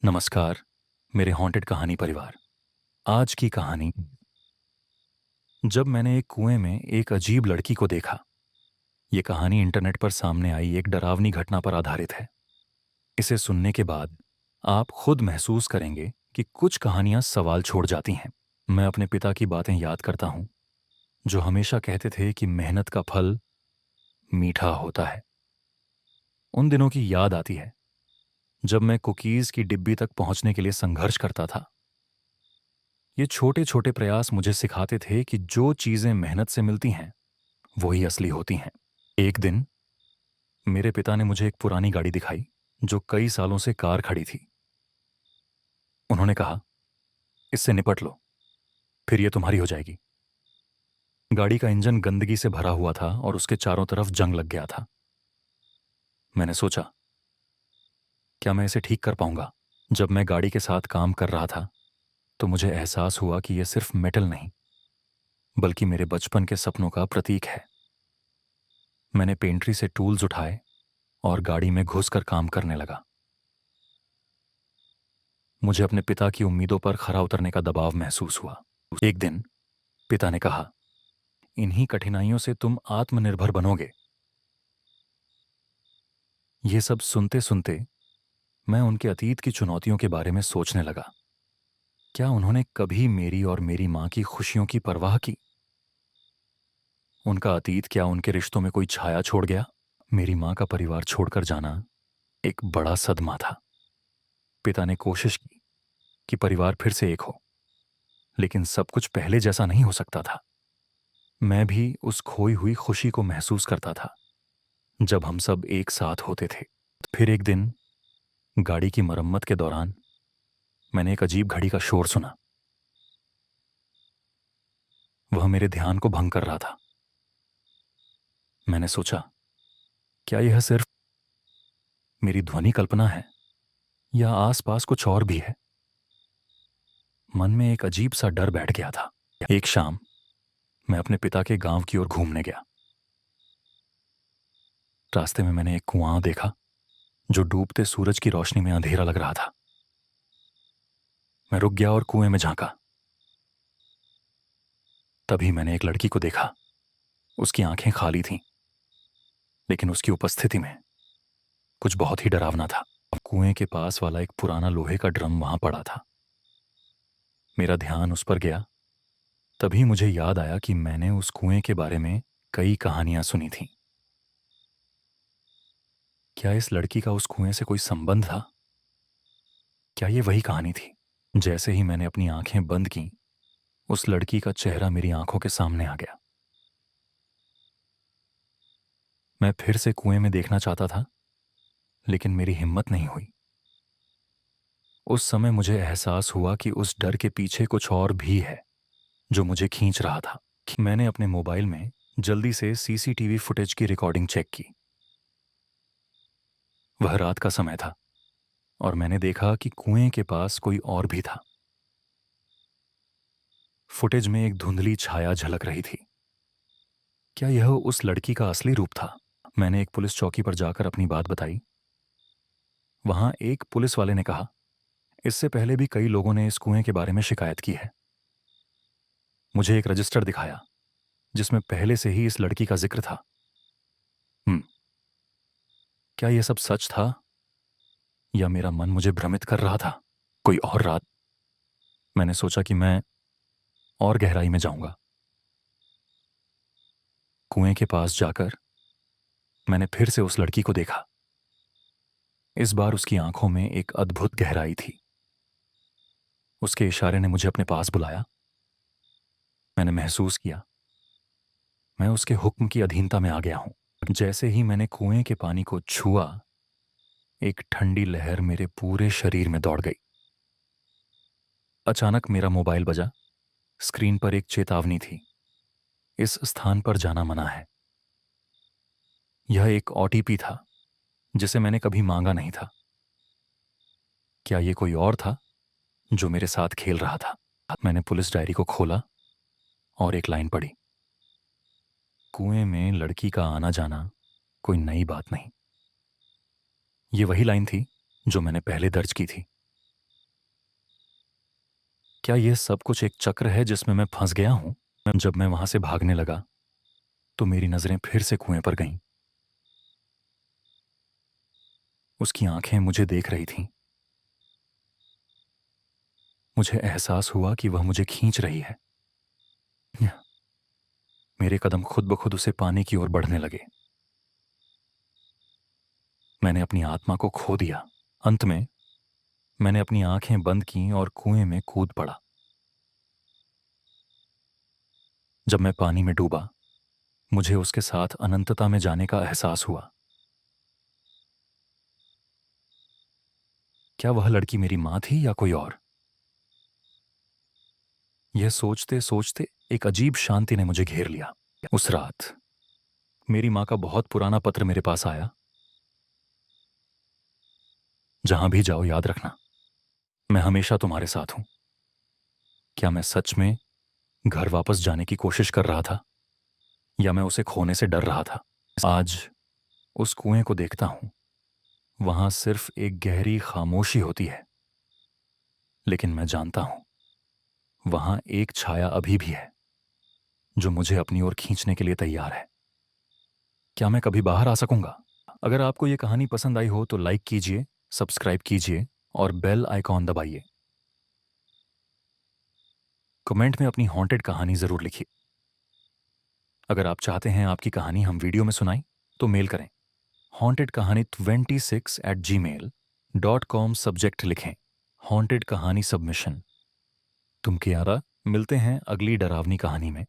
नमस्कार मेरे हॉन्टेड कहानी परिवार। आज की कहानी। जब मैंने एक कुएं में एक अजीब लड़की को देखा। ये कहानी इंटरनेट पर सामने आई एक डरावनी घटना पर आधारित है। इसे सुनने के बाद आप खुद महसूस करेंगे कि कुछ कहानियां सवाल छोड़ जाती हैं। मैं अपने पिता की बातें याद करता हूं, जो हमेशा कहते थे कि मेहनत का फल मीठा होता है। उन दिनों की याद आती है जब मैं कुकीज की डिब्बी तक पहुंचने के लिए संघर्ष करता था। ये छोटे छोटे प्रयास मुझे सिखाते थे कि जो चीजें मेहनत से मिलती हैं वही असली होती हैं। एक दिन मेरे पिता ने मुझे एक पुरानी गाड़ी दिखाई जो कई सालों से कार खड़ी थी। उन्होंने कहा, इससे निपट लो, फिर ये तुम्हारी हो जाएगी। गाड़ी का इंजन गंदगी से भरा हुआ था और उसके चारों तरफ जंग लग गया था। मैंने सोचा, क्या मैं इसे ठीक कर पाऊंगा? जब मैं गाड़ी के साथ काम कर रहा था तो मुझे एहसास हुआ कि यह सिर्फ मेटल नहीं, बल्कि मेरे बचपन के सपनों का प्रतीक है। मैंने पेंट्री से टूल्स उठाए और गाड़ी में घुसकर काम करने लगा। मुझे अपने पिता की उम्मीदों पर खरा उतरने का दबाव महसूस हुआ। एक दिन पिता ने कहा, इन्हीं कठिनाइयों से तुम आत्मनिर्भर बनोगे। ये सब सुनते सुनते मैं उनके अतीत की चुनौतियों के बारे में सोचने लगा। क्या उन्होंने कभी मेरी और मेरी मां की खुशियों की परवाह की? उनका अतीत क्या उनके रिश्तों में कोई छाया छोड़ गया? मेरी मां का परिवार छोड़कर जाना एक बड़ा सदमा था। पिता ने कोशिश की कि परिवार फिर से एक हो, लेकिन सब कुछ पहले जैसा नहीं हो सकता था। मैं भी उस खोई हुई खुशी को महसूस करता था जब हम सब एक साथ होते थे। फिर एक दिन गाड़ी की मरम्मत के दौरान मैंने एक अजीब घड़ी का शोर सुना। वह मेरे ध्यान को भंग कर रहा था। मैंने सोचा, क्या यह सिर्फ मेरी ध्वनि कल्पना है या आसपास कुछ और भी है? मन में एक अजीब सा डर बैठ गया था। एक शाम मैं अपने पिता के गांव की ओर घूमने गया। रास्ते में मैंने एक कुआं देखा जो डूबते सूरज की रोशनी में अंधेरा लग रहा था। मैं रुक गया और कुएं में झांका। तभी मैंने एक लड़की को देखा। उसकी आंखें खाली थीं, लेकिन उसकी उपस्थिति में कुछ बहुत ही डरावना था। कुएं के पास वाला एक पुराना लोहे का ड्रम वहां पड़ा था। मेरा ध्यान उस पर गया। तभी मुझे याद आया कि मैंने उस कुएं के बारे में कई कहानियां सुनी थीं। क्या इस लड़की का उस कुएं से कोई संबंध था? क्या ये वही कहानी थी? जैसे ही मैंने अपनी आंखें बंद की, उस लड़की का चेहरा मेरी आंखों के सामने आ गया। मैं फिर से कुएं में देखना चाहता था, लेकिन मेरी हिम्मत नहीं हुई। उस समय मुझे एहसास हुआ कि उस डर के पीछे कुछ और भी है जो मुझे खींच रहा था। मैंने अपने मोबाइल में जल्दी से सीसीटीवी फुटेज की रिकॉर्डिंग चेक की। वह रात का समय था और मैंने देखा कि कुएं के पास कोई और भी था। फुटेज में एक धुंधली छाया झलक रही थी। क्या यह उस लड़की का असली रूप था? मैंने एक पुलिस चौकी पर जाकर अपनी बात बताई। वहां एक पुलिस वाले ने कहा, इससे पहले भी कई लोगों ने इस कुएं के बारे में शिकायत की है। मुझे एक रजिस्टर दिखाया जिसमें पहले से ही इस लड़की का जिक्र था। हम्म, क्या यह सब सच था या मेरा मन मुझे भ्रमित कर रहा था? कोई और रात मैंने सोचा कि मैं और गहराई में जाऊंगा। कुएं के पास जाकर मैंने फिर से उस लड़की को देखा। इस बार उसकी आंखों में एक अद्भुत गहराई थी। उसके इशारे ने मुझे अपने पास बुलाया। मैंने महसूस किया मैं उसके हुक्म की अधीनता में आ गया हूं। जैसे ही मैंने कुएं के पानी को छुआ, एक ठंडी लहर मेरे पूरे शरीर में दौड़ गई। अचानक मेरा मोबाइल बजा। स्क्रीन पर एक चेतावनी थी, इस स्थान पर जाना मना है। यह एक ओटीपी था जिसे मैंने कभी मांगा नहीं था। क्या यह कोई और था जो मेरे साथ खेल रहा था? मैंने पुलिस डायरी को खोला और एक लाइन पढ़ी, कुएं में लड़की का आना जाना कोई नई बात नहीं। ये वही लाइन थी जो मैंने पहले दर्ज की थी। क्या यह सब कुछ एक चक्र है जिसमें मैं फंस गया हूं? जब मैं वहां से भागने लगा तो मेरी नजरें फिर से कुएं पर गईं। उसकी आंखें मुझे देख रही थीं। मुझे एहसास हुआ कि वह मुझे खींच रही है। मेरे कदम खुद ब खुद उसे पाने की ओर बढ़ने लगे। मैंने अपनी आत्मा को खो दिया। अंत में मैंने अपनी आंखें बंद की और कुएं में कूद पड़ा। जब मैं पानी में डूबा मुझे उसके साथ अनंतता में जाने का एहसास हुआ। क्या वह लड़की मेरी मां थी या कोई और? यह सोचते सोचते एक अजीब शांति ने मुझे घेर लिया। उस रात मेरी मां का बहुत पुराना पत्र मेरे पास आया। जहां भी जाओ याद रखना, मैं हमेशा तुम्हारे साथ हूं। क्या मैं सच में घर वापस जाने की कोशिश कर रहा था या मैं उसे खोने से डर रहा था? आज उस कुएं को देखता हूं, वहां सिर्फ एक गहरी खामोशी होती है, लेकिन मैं जानता हूं वहां एक छाया अभी भी है जो मुझे अपनी ओर खींचने के लिए तैयार है। क्या मैं कभी बाहर आ सकूंगा? अगर आपको यह कहानी पसंद आई हो तो लाइक कीजिए, सब्सक्राइब कीजिए और बेल आइकॉन दबाइए। कमेंट में अपनी हॉन्टेड कहानी जरूर लिखिए। अगर आप चाहते हैं आपकी कहानी हम वीडियो में सुनाएं तो मेल करें हॉन्टेड कहानी 26@gmail.com। सब्जेक्ट लिखें हॉन्टेड कहानी सबमिशन। तुम कियारा, मिलते हैं अगली डरावनी कहानी में।